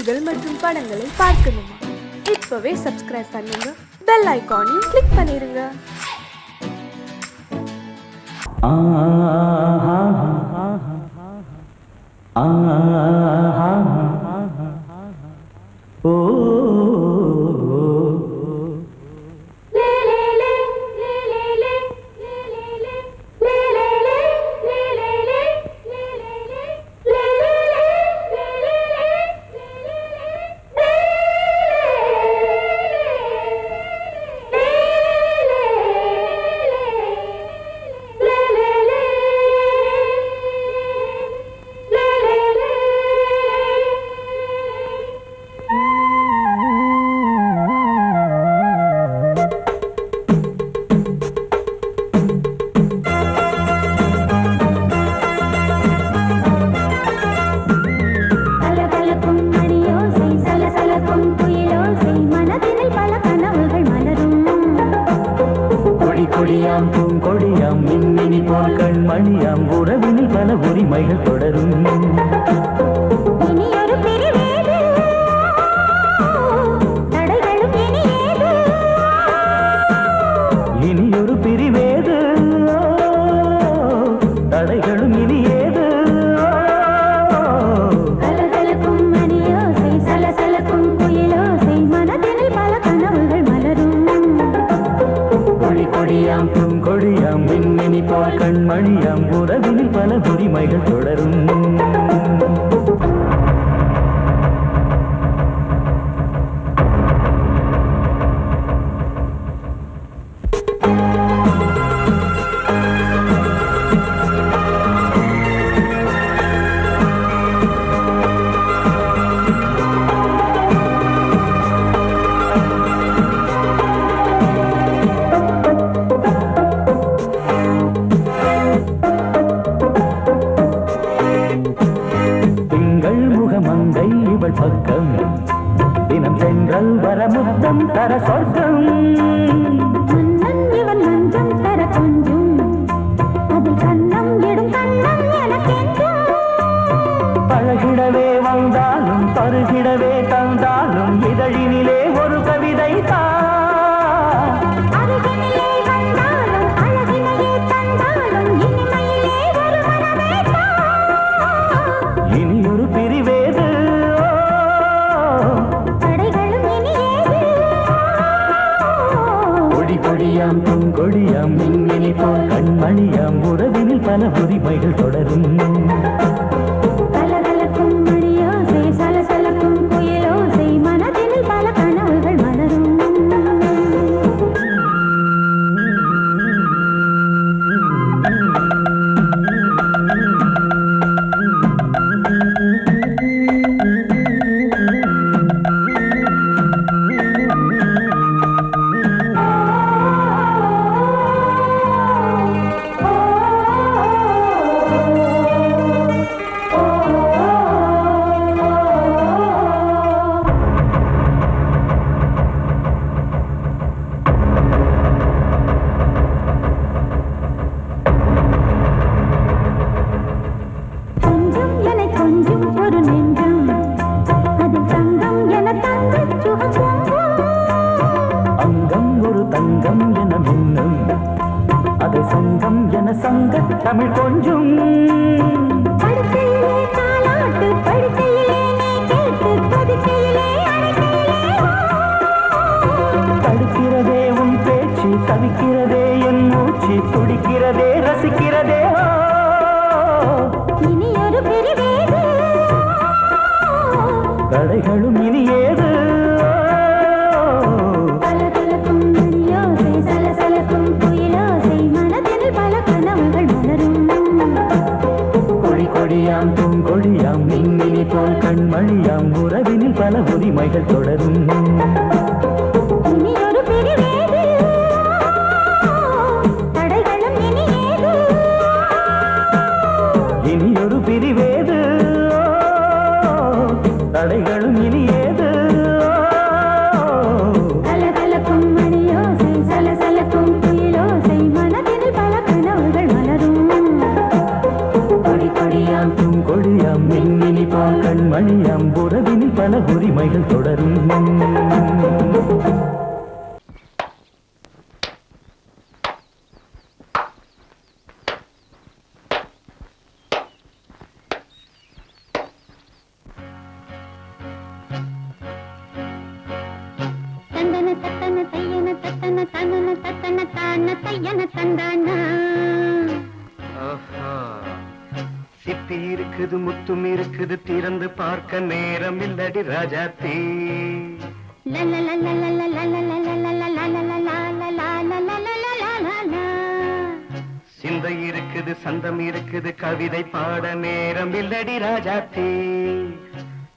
நிகழ்ச்சிகள் மற்றும் படங்களை பார்க்கணுமா? இப்பவே சப்ஸ்கிரைப் பண்ணுங்க, பெல் ஐகானையும் கிளிக் பண்ணிருங்க. கொடியாம் பூங்கொடியாம் மின்மினி போல் கண்மணியாம் உறவினில் பல உரிமைகள் தொடரும். இனியொரு பிரிவேது தடைகளும் இனி ஏது. கொடியாம் பூங்கொடியாம் மின்மினி போல் கண்மணியாம் உறவினில் பல உரிமைகள் தொடரும். மங்கை இவள் பக்கம் தினம் சென்றல் வர முத்தம் தர சொர்க்கம். இவன் மஞ்சம் தர கொஞ்சம் அதில் கண்ணம் இடும் கண்ணம் எனக்கென்றும். பழகிடவே வந்தாலும் பருகிடவே தந்தாலும் இதழினிலே ஒரு கவிதை தான். இனியொரு பிரிவேது கொடியாம் பூங்கொடியாம் மின்மினி போல் கண்மணியாம் உறவினில் பல உரிமைகள் தொடரும். கலகலக்கும் மணியோசை சலசலக்கும் குயிலோசை மனதினில் பல கனவுகள் மலரும். தங்கம் என மின்னும் அது சங்கம் என சங்க தமிழ் கொஞ்சும். தடுக்கிறதே உன் பேச்சு, தவிக்கிறதே என் மூச்சு, துடிக்கிறதே ரசிக்கிறதே. இனியொரு பிரிவேது தடைகளும் இனி ஏது. கொடியாம் பூங்கொடியாம் மின்மினி போல் கண்மணியாம் உறவினில் பல உரிமைகள் தொடரும். இனியொரு பிரிவேது தடைகளும் இனி ஏது. இனியொரு பிரிவேது தடைகளும் இனி ஏது. கலகலக்கும் மணியோசை சலசலக்கும் குயிலோசை மனதில் பல கனவுகள் மலரும். கொடியாம் பூங்கொடியாம் மின்மினி போல் கண்மணியாம் உறவினில் பல உரிமைகள் தொடரும். சிப்பி இருக்குது முத்தும் இருக்குது திறந்து பார்க்க நேரம் இல்லடி ராஜாத்தி. சிந்தை இருக்குது சந்தம் இருக்குது கவிதை பாட நேரம் இல்லடி ராஜாத்தி.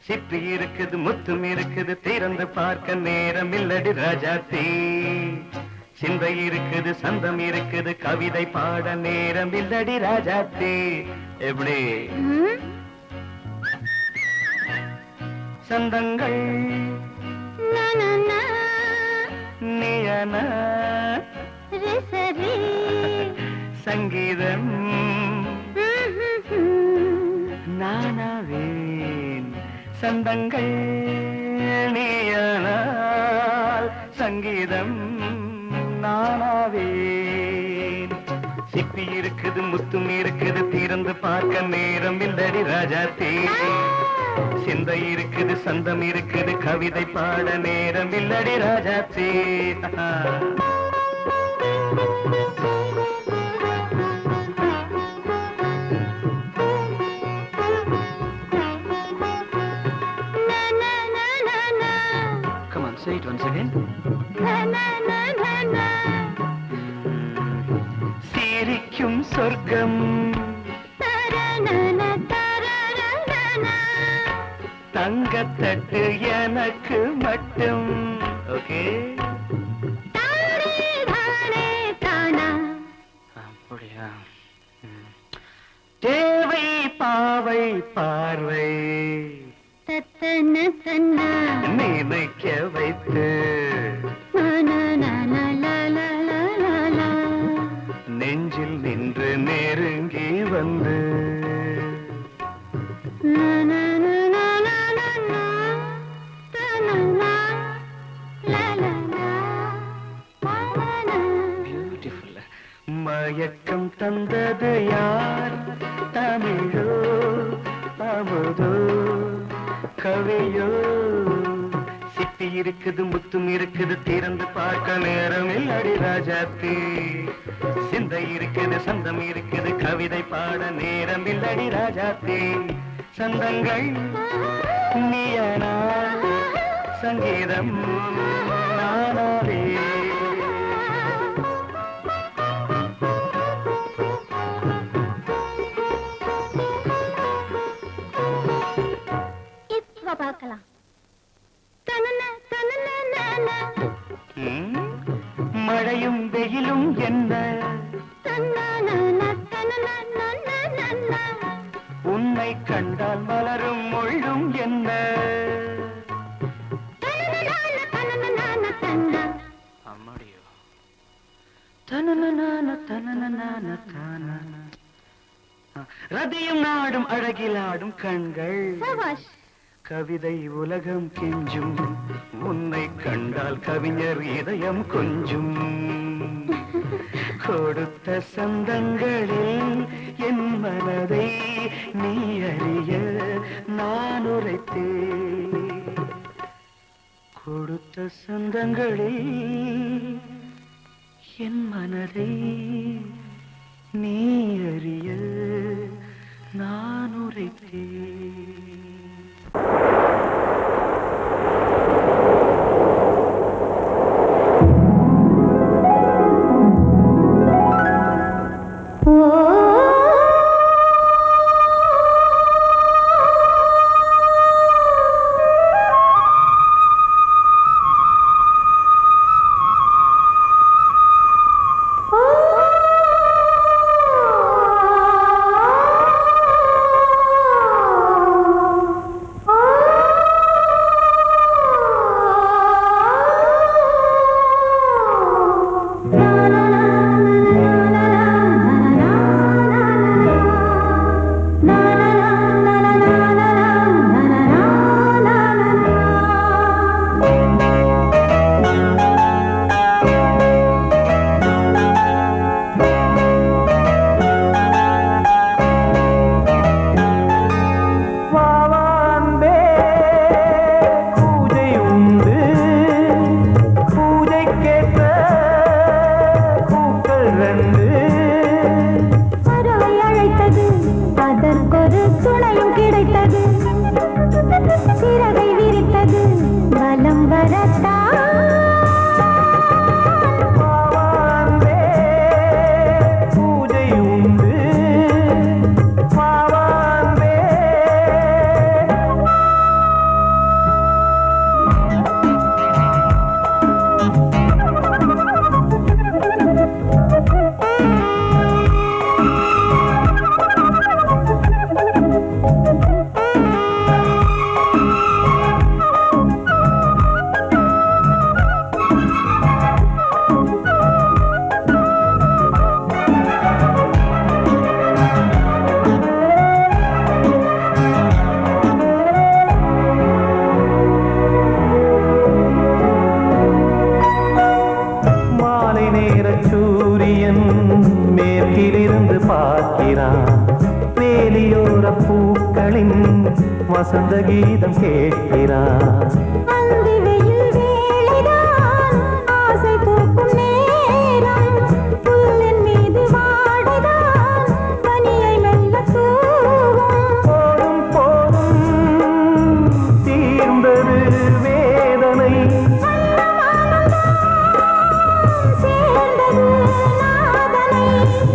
சிப்பி இருக்குது முத்தும் இருக்குது திறந்து பார்க்க நேரம் இல்லடி ராஜாத்தி. சிந்தை இருக்குது சந்தம் இருக்குது கவிதை பாட நேரம் இல்லடி ராஜாத்தி. எப்படி சந்தங்கள் நீயன சங்கீதம் நானாவேன். சந்தங்கள் நீயனால் சங்கீதம் நானாவேன். சிப்பி இருக்குது முத்தும் இருக்குது திறந்து பார்க்க நேரம் இல்லடி ராஜாத்தி. சிந்தை இருக்குது சந்தம் இருக்குது கவிதை பாட நேரம் இல்லடி Rajathi. Come on, say it once again. சிரிக்கும் சொர்க்கம் தங்கத்தட்டு எனக்கு மட்டும். ஓகே அப்படியா? தேவை பாவை பார்வை நினைக்க வைத்து நெஞ்சில் நின்று நெருங்கி வந்து மயக்கம் தந்தது யார்? தமிழோ அமுதோ கவியோ? சிப்பி இருக்குது முத்தும் இருக்குது திறந்து பார்க்க நேரம் இல்லடி ராஜாத்தி. சிந்தை இருக்குது சந்தம் இருக்குது கவிதை பாட நேரம் இல்லடி ராஜாத்தி. சந்தங்கள் நீயனா சங்கீதம் நானாவே. பார்க்கலாம். மழையும் வெயிலும் என்ன உன்னை கண்டால் மலரும் முள்ளும் என்ன? அம்மாடியோ ரதியும் நாடும் அழகிலாடும் கண்கள் கவிதை உலகம் கெஞ்சும். உன்னை கண்டால் கவிஞர் இதயம் கொஞ்சும். கொடுத்த சந்தங்களில் என் மனதை நீ அறிய நான் உரைத்தேன். கொடுத்த சந்தங்களில் என் மனதை நீ அறிய நான் உரைத்தேன். வசந்த கீதம் கேட்கிறார். அந்தி வெயில் வேளைதான் ஆசை பூக்கும் நேரம், புல்லின் மீது வாடைதான் பனியை மெல்ல தூவும். போதும் போதும் தீர்ந்தது வேதனை, சேர்ந்தது நாதனை.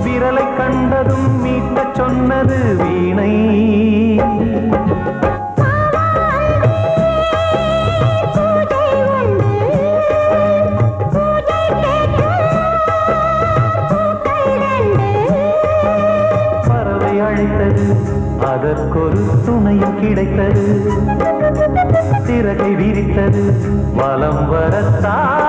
விரலை கண்டதும் மீட்டச் சொன்னது வீணை. பூஜை உண்டு, பூஜை கேட்கும் பூக்கள் ரெண்டு. பறவை அழைத்தது, அதற்கொரு துணையும் கிடைத்தது. சிறகை விரித்தது, வலம் வரத்தான்.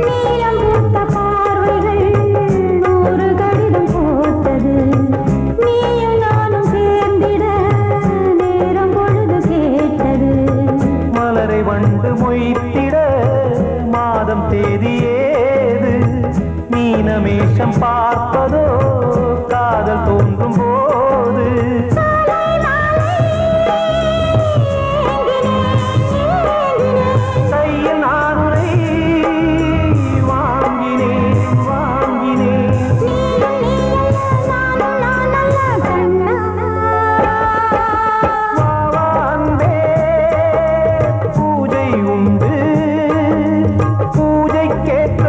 நீலம் பூத்த பார்வைகள் நூறு கடிதம் போட்டது. நீயும் நானும் சேர்ந்திட நேரம் பொழுது கேட்டது. மலரை வண்டு மொய்த்திட மாதம் தேதி ஏது? மீனமேஷம் பார்ப்பதோ காதல் தோன்றும் போது. கையில் நான் உரை வாங்கினேன் வாங்கினேன். வாவாந்தே பூஜை உண்டு, பூஜைக்கேற்ற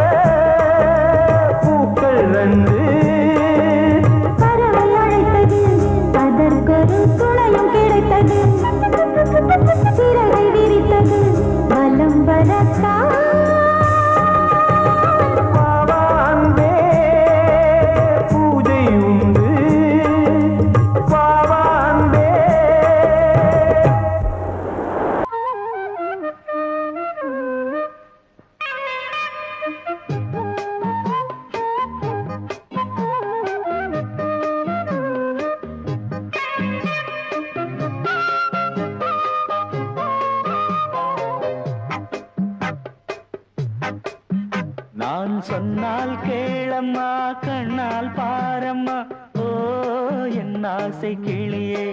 பூக்கள் ரெண்டு. பறவை அழைத்தது, அதற்கொரு துணையும் கிடைத்தது. சிறகை விரித்தது, வலம் வரத்தான். வாவாந்தே பூஜை உண்டு, வாவாந்தே. நான் சொன்னால் கேளம்மா, கண்ணால் பாரம்மா. ஓ என் ஆசை கிளியே,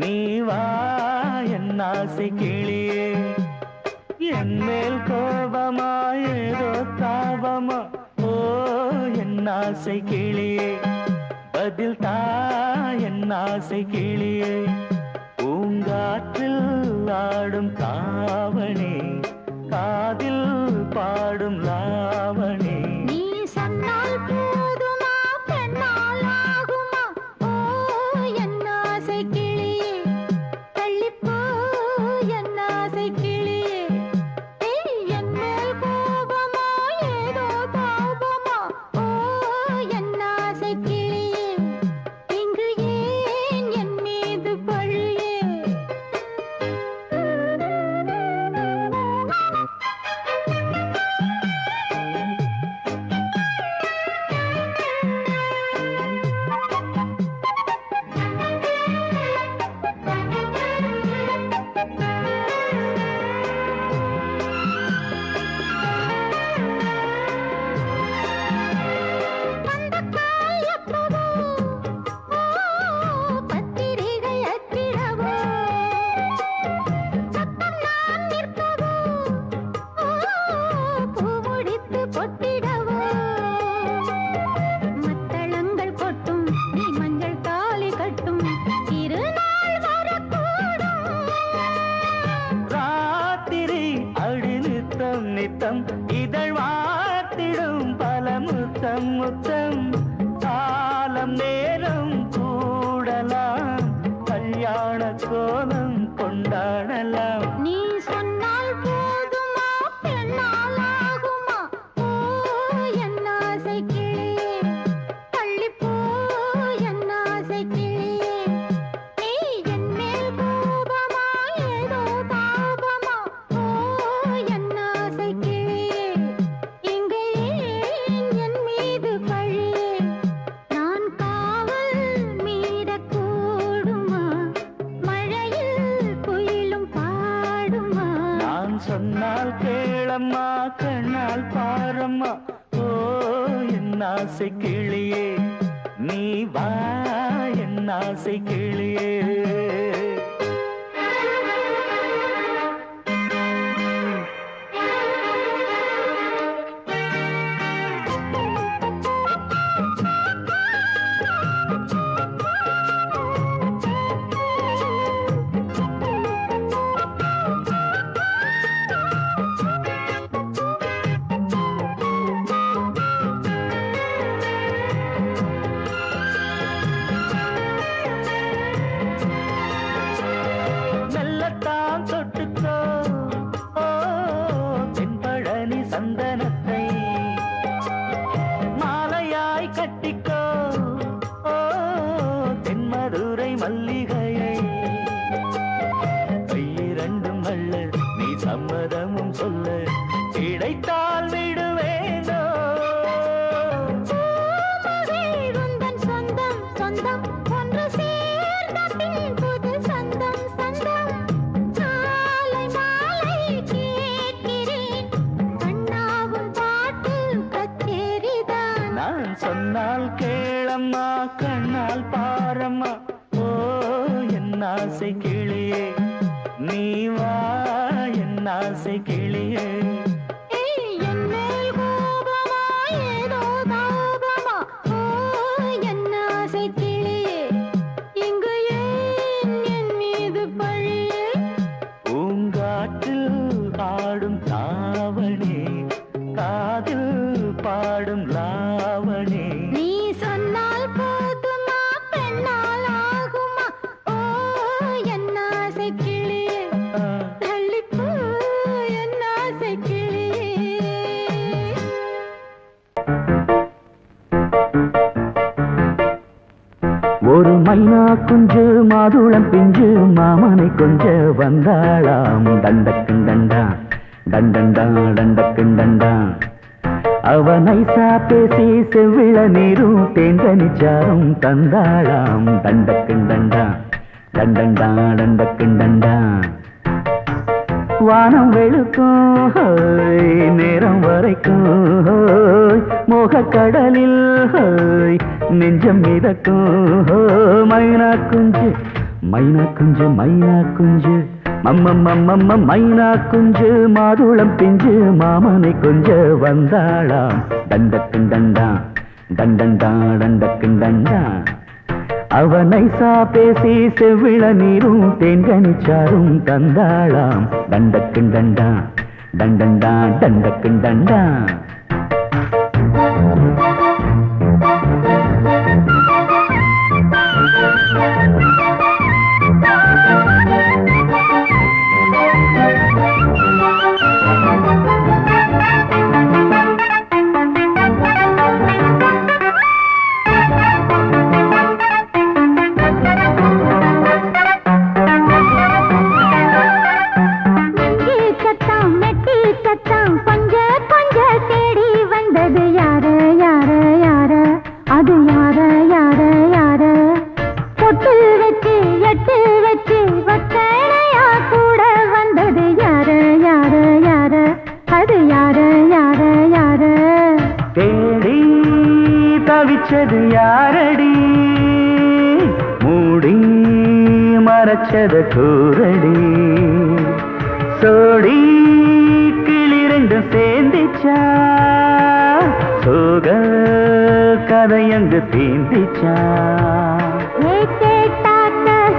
நீ வா என் ஆசை கிளியே. என் மேல் கோபமா ஏதோ தாபமா? ஓ என் ஆசை கிளியே, பதில் தா என் ஆசை கிளியே. பூங்காற்றில் ஆடும் தாவணி, காதில் பாடும் லாவணி. நீ சொன்னால் போதுமா, பெண்ணால் ஆகுமா? ஓ என் ஆசை கிளியே, தள்ளிப்போ என் ஆசை கிளியே. என் மேல் கோபமா ஏதோ தாபமா? ஓ என் ஆசை கிளியே, இங்கு ஏன் என் மீது பழியே? நித்தம் இதழ் வாத்திடும் பல முத்தம் முத்தம் காலம் நேரம் கூடலாம் கல்யாண கோலம் கொண்டாடலாம். நீ கேளம்மா கண்ணால் பாரம்மா ஓ என் ஆசை கிளியே நீ வா என் ஆசை கிளியே சந்தனத்தை மாலையாய் கட்டிக்கோ ஓ தென்மதுரை மல்லிகையை கையிரண்டும் வல்ல நீ சம்மதமும் சொல்ல கிடைத்தால் விடுவேனோ சொந்தம் சொந்தம் ஒன்று சேர்ந்த பின் புது சொந்தம் சொந்தம் மாலை மாலை கேட்கிறேன் கண்ணாவும் பாட்டு கச்சேரிதான் நான் சொன்னால் கேளம்மா கண்ணால் பாரம்மா ஓ என் ஆசை கிளியே நீ வா என் ஆசை கிளியே என் மேல் கோபமா ஏதோ தாபமா ஓ என் ஆசை கிளியே இங்கு ஏன் என் மீது பழியே பூங்காற்றில் ஆடும் தாவணி காதில் பாடும் லாவணி நீ சொன்னால் போதுமா பெண்ணால் ஆகுமா ஓ என் ஆசை கிளியே தள்ளிப்போ என் ஆசை கிளியே ஒரு மைனா குஞ்சு மாதுளம் பிஞ்சு மாமனை கொஞ்ச வந்தாளாம் தண்டக்கும் தண்டா தண்டண்டா டண்டக்கும் டண்டா அவ நைசா பேசி செவ்விள நீரும் தேங்கனிச்சாரும் தந்தாளாம் தண்டக்கும் தண்டா தண்டண்டா டண்டக்கும் டண்டா வானம் வெளுக்கும் ஹோய் நேரம் வரைக்கும் ஹோய் மோகக்கடலில் ஹோய் நெஞ்சம் மிதக்கும் ஹோய் மைனா குஞ்சு மைனா குஞ்சு மைனா குஞ்சு மம்மம்மம்மம்ம மைனா குஞ்சு மாதுளம் பிஞ்சு மாமனை கொஞ்ச வந்தாளாம் தண்டக்கும் தண்டா தண்டண்டா டண்டக்கும் டண்டா அவனை சா பேசி செவ்விள நீரும் தேன்கனிச்சாரும் தந்தாளாம் தண்டக்கும் தண்டா தண்டண்டா தண்டக்கும் தண்டா தவிச்சது யாரடி மூடி மறைச்சது கூரடி சோடி கிளி ரெண்டும் சேர்ந்திச்சா சோக கதையங்கு தீந்திச்சா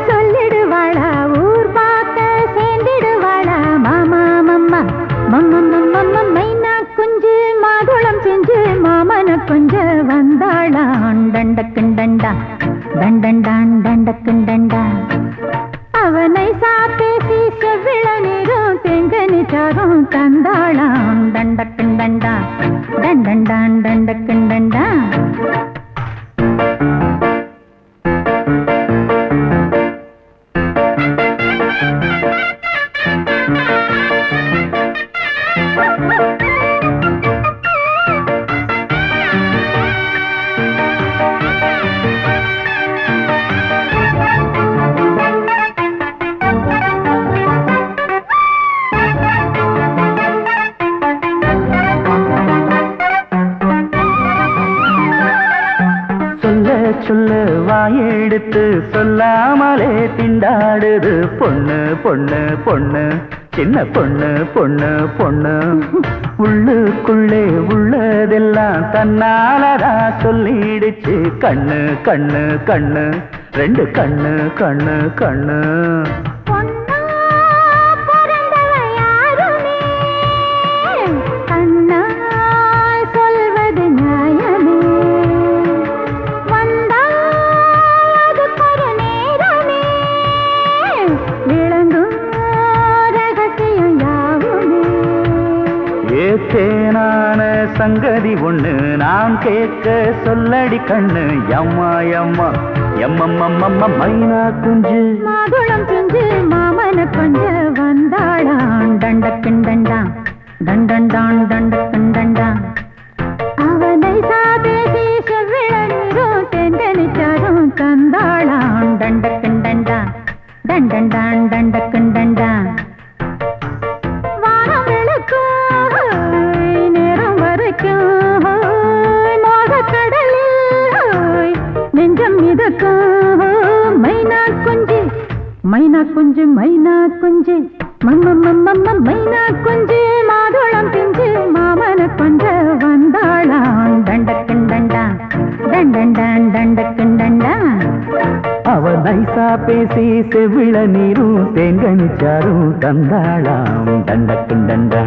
சொல்லிடுவாளா ஊர் பார்க்க சேர்ந்திடுவாளா மாமா மம்மா மம்ம மைனா குஞ்சு மாதுளம் செஞ்சு மாமன கொஞ்ச வந்தாளான் தண்டக்கும் தண்டா தண்டண்டான் தண்டக்கும் தண்டா அவனை சாப்பேசி செவ்விள நீரும் தெங்கனிச்சாரும் தந்தாளான் தண்டக்கும் தண்டா தண்டண்டான் தண்டக்கும் தண்டா சொல்ல வாயெடுத்து சொல்லாமலே திண்டாடுது பொண்ணு பொண்ணு பொண்ணு சின்ன பொண்ணு பொண்ணு பொண்ணு உள்ளுக்குள்ளே உள்ளதெல்லாம் தன்னாலதா சொல்லிடுச்சு கண்ணு கண்ணு கண்ணு ரெண்டு கண்ணு கண்ணு கண்ணு பொன்னா பிறந்தவ யாருமே கண்ணால் சொல்வது நியாயமே வந்தால் அதுக்கொரு நேரமே விளங்கும் ரகசியம் யாவுமே ஏத்தேனான சங்கதி ஒண்ணு நான் கேட்க சொல்லடி கண்ணு எம்மா எம்மா எம்மம்மம்மம்ம மைனா குஞ்சு மாதுளம் பிஞ்சு மாமன கொஞ்ச வந்தாளான் தண்டக்கிண்டண்டா தண்டண்டான் தண்டக்கிண்டண்டா அவனை சாதேசி செவ்விழ நீரும் தெண்டனிச்சாரும் தந்தாளான் தண்டக்கிண்டண்டா தண்டண்டான் தண்டக்கிண்டண்டா வானம் விளக்கும் நேரம் வரைக்கும் மோகக்கடலில் நெஞ்சம் மிதக்கும் மைனா குஞ்சு மைனா குஞ்சு மைனா குஞ்சு மம்மம்மம்மம்ம மைனா குஞ்சு மாதுளம் பிஞ்சு மாமன கொஞ்ச வந்தாளான் தண்டக்கிண்டண்டா தண்டண்டான் தண்டக்கிண்டண்டா அவ நைசா பேசி செவிழ நீரும் தேங்கனிச்சாரும் தந்தாளாம் தண்டக்குண்டண்டா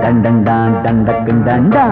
தண்டண்டான் தண்டக்குண்டண்டா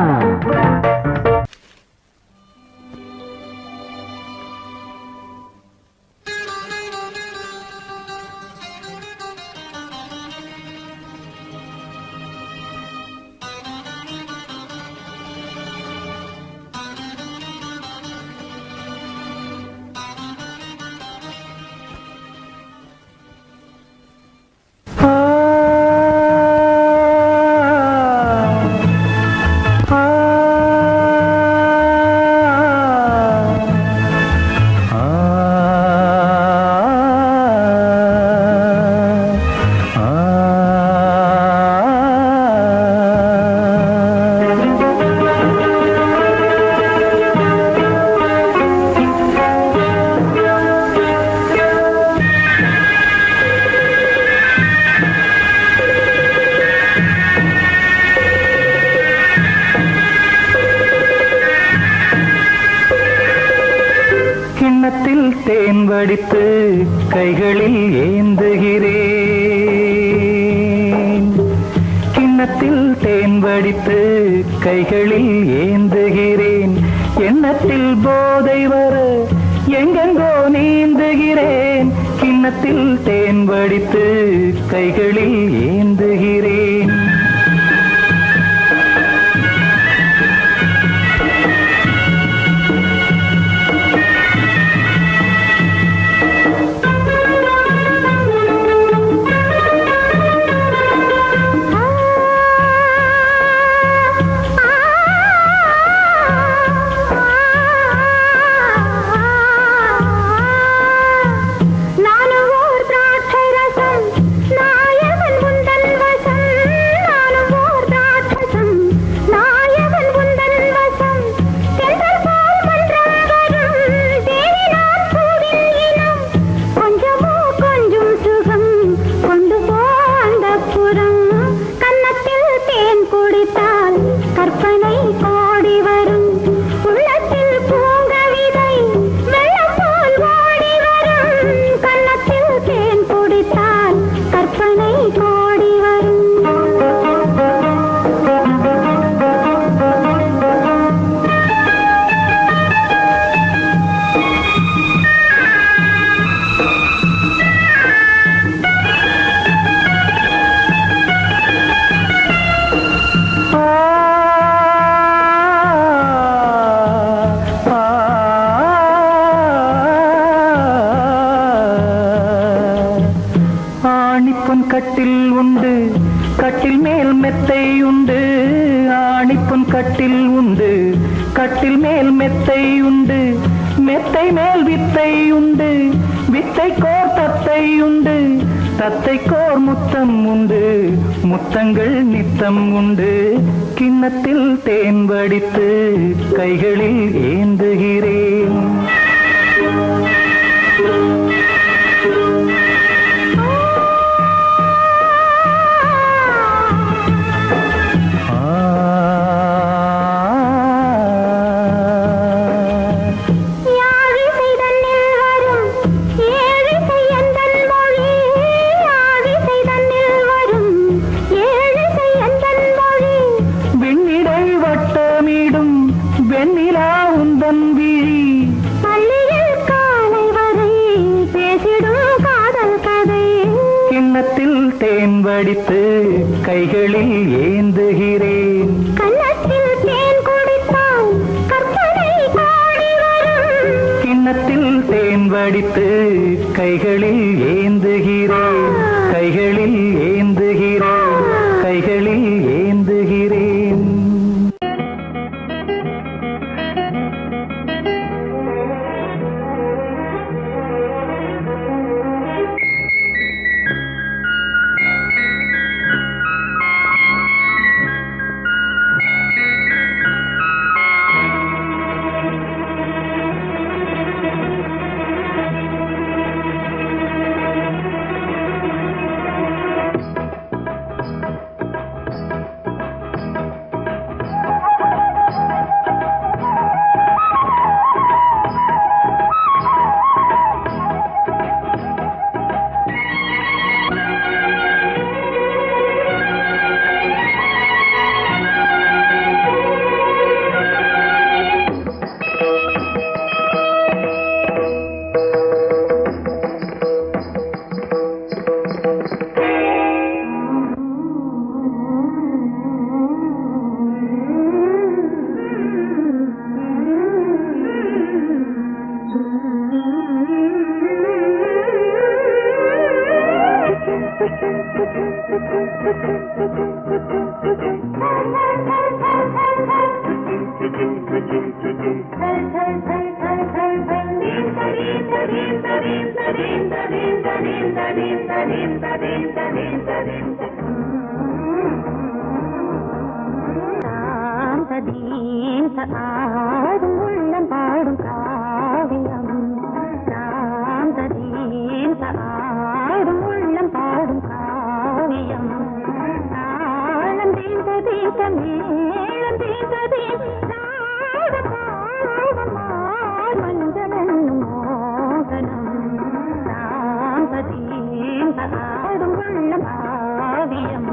கிண்ணத்தில் தேன் வடித்து கைகளில் ஏந்துகிறேன் கிண்ணத்தில் தேன் வடித்து கைகளில் ஏந்துகிறேன் எண்ணத்தில் போதை வர எங்கெங்கோ நீந்துகிறேன் கிண்ணத்தில் தேன் வடித்து கைகளில் ஏந்துகிறேன் கட்டில் உண்டு கட்டில் மேல் மெத்தை உண்டு ஆணிப்பொன் கட்டில் உண்டு கட்டில் மேல் மெத்தை உண்டு மெத்தை மேல் வித்தை உண்டு வித்தை கோர் தத்தை உண்டு தத்தை கோர் முத்தம் உண்டு முத்தங்கள் நித்தம் உண்டு கிண்ணத்தில் தேன் வடித்து கைகளில் ஏந்துகிறேன் ஏந்துகிறேன். கன்னத்தில் தேன் குடித்தால் கற்பனை கோடி வரும். கிண்ணத்தில் தேன் வடித்து கைகளில் ஏந்துகிறேன், கைகளில் ஏந்துகிறேன், கைகளில் ஏந்துகிறேன். ஆடும் உள்ளம் பாடும் காவியம். ஆடும் உள்ளம் பாடும் காவியம். தாளம் தீந்த தீந்த மேளம் தீந்த மஞ்சளும் மோகனம். ஆடும் உள்ளம் காவியம்.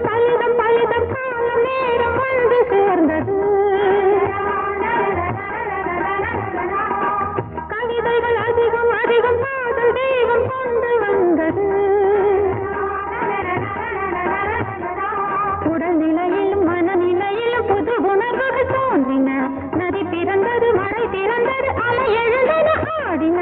பலிதம் பலிதம் காலம் நேரம் வந்து சேர்ந்தது. கவிதைகள் அதிகம் அதிகம் காதல் தெய்வம் கொண்டு வந்தது. உடல்நிலையிலும் மனநிலையிலும் புது உணர்வுகள் தோன்றின. நதி பிறந்தது, மழை பிறந்தது, அலை எழுந்தது, ஆடின.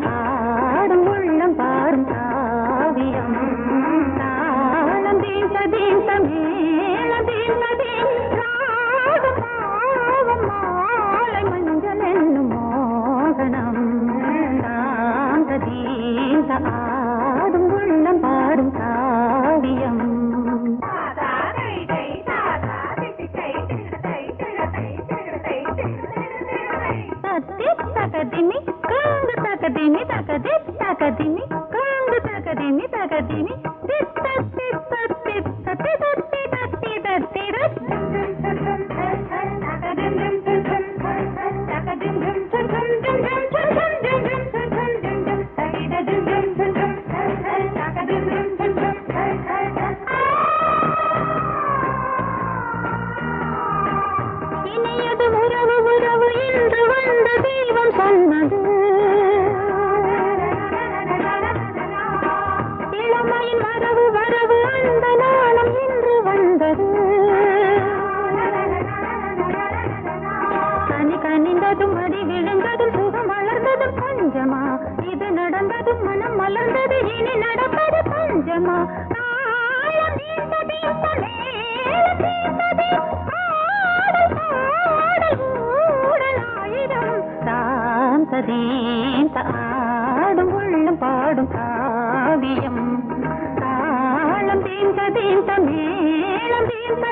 ஆடும் உள்ளம் பாடும் காவியம். தாளம் தீந்த தீந்த மேளம் தீந்த ராகம் பாவம் மாலை மஞ்சள் என்னும் மோகனம். தாந்த தீந்த ஆடும் உள்ளம் பாடும் காவியம். தகதிமி காங்கு தகதிமி தகதி தகதிமி காங்கு தகதிமி தகதிமி தித்த தித்த தித்த தித்தி தத்தி தத்தி இனியது உறவு உறவு இன்று வந்த தெய்வம் சொன்னது. இளமையின் வரவு வரவு அந்த நாளம் இன்று வந்தது. கனி கனிந்ததும் அடி விழுந்ததும் சுகம் வளர்ந்ததும் பஞ்சமா. இது நடந்ததும் மனம் மலர்ந்தது, இனி நடப்பது பஞ்சமா. ஆடும் உள்ளம் பாடும் காவியம். தாளம் தீந்த தீந்த மேளம் தீந்த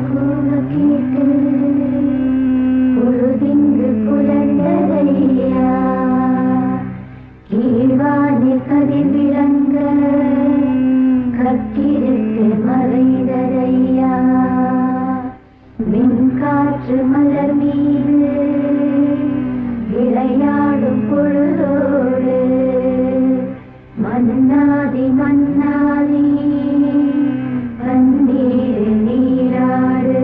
கூவ கேட்டு பொழுதிங்கு புலந்ததையா கீழ்வானில் கதிர் விளங்க கத்திருக்கு மறைந்ததையா மின்காற்று மலர் மீது விளையாடும் பொழுதோடு மன்னாதி மன்னாதி கண்ணீர் நீராடு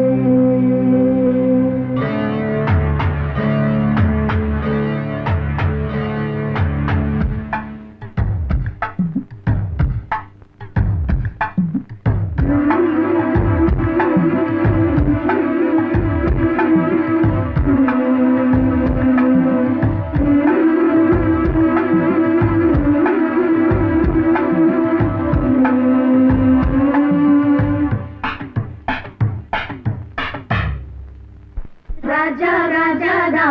ராஜா ராஜாதா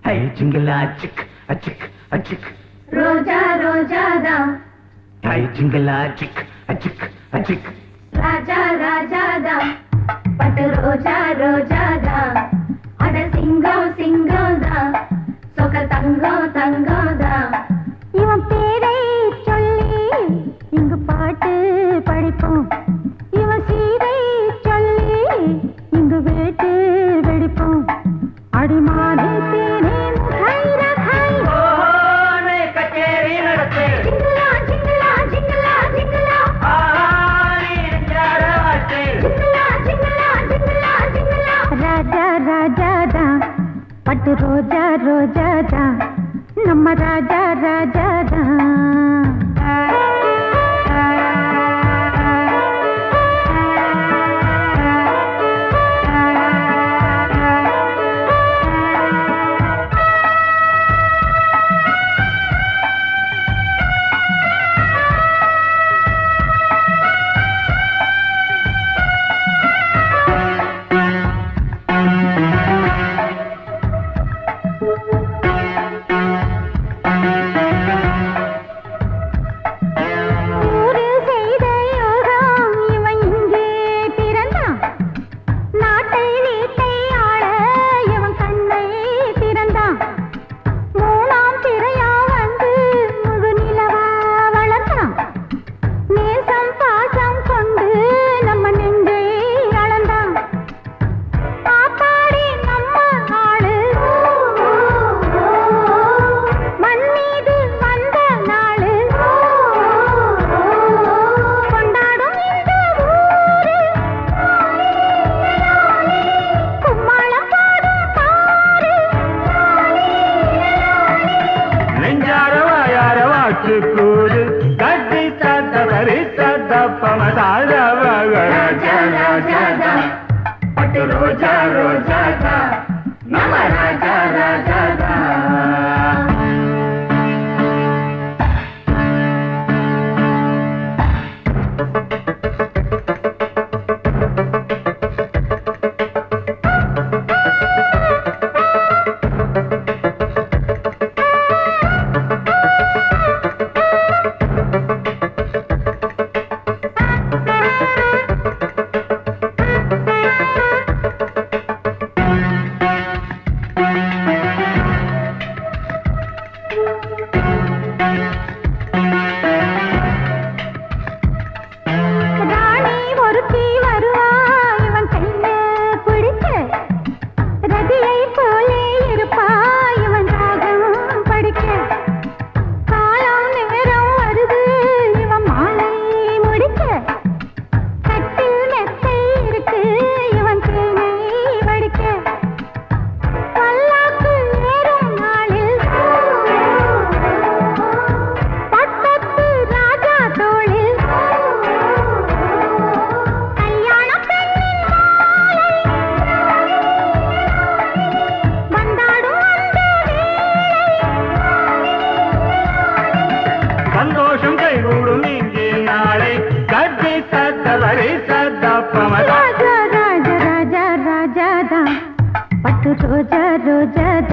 ஹை ஜிங்கலா சிக் அச்சிக் அச்சிக் ரோஜா ரோஜாதா ஹை ஜிங்கலா சிக் அச்சிக் அச்சிக் ராஜா ராஜாதா பட்டு ரோஜா ரோஜாதா அட சிங்கம் சிங்கம்தா சொக்க தங்கம் தங்கம்தா இவன் பேரை சொல்லி இங்கு பாட்டு படிப்போம் இவன் சீரை சொல்லி இங்கு வேட்டு வெடிப்போம் அடிமானே தேனே முகைர கை ஓனே கச்சேரி நடத்து ஜிங்கலா ஜிங்கலா ஜிங்கலா ஜிங்கலா ஆரி ஜாரவாட்டே ஜிங்கலா ஜிங்கலா ஜிங்கலா ஜிங்கலா ராஜா ராஜாதா பட்டு ரோஜா ரோஜாதா நம்ம ராஜா ராஜாதா ஊரு செய்த யோகம் இவன் இங்கே பிறந்தான் நாட்டை வீட்டை ஆள இவன் கண்ணை திறந்தான் மூணாம் பிறையா வந்து முழு நிலவா வளர்ந்தான் நேசம் பாசம் கொண்டு நம்ம நெஞ்சை அளந்தான் ஆத்தாடி நம்ம ஆளு மண் மீது வந்த நாளு கொண்டாடும் இந்த ஊரு கும்மாளம் பாடும் பாரு நெஞ்சாரவா யாரவாச்சு கூடு கட்டி தத்த பரி தத்த பமதாரவா ராஜா ராஜா பட்டு ரோஜா ரோஜா நம்ம ராஜா ராஜா ராணி ஒருத்தி வருவா இவன் கையில பிடிக்க ரதியை போலே இருப்பா இவன் ராகம் படிக்க காலம் நேரம் வருது இவன் மாலை முடிக்க கட்டில் மெத்தை இருக்கு இவன் தேனை வடிக்க பல்லாக்கு ஏறும் நாளில் பட்டத்து ராஜா தோளில் கல்யாண பெண்ணின் மாலை வந்தாடும் அந்த சந்தோஷம் கைகூடும் இங்கே நாளை கட்டி தத்த பரி தத்த பமதா ராஜா ராஜா ராஜா ராஜாதா பட்டு ரோஜா ரோஜாதா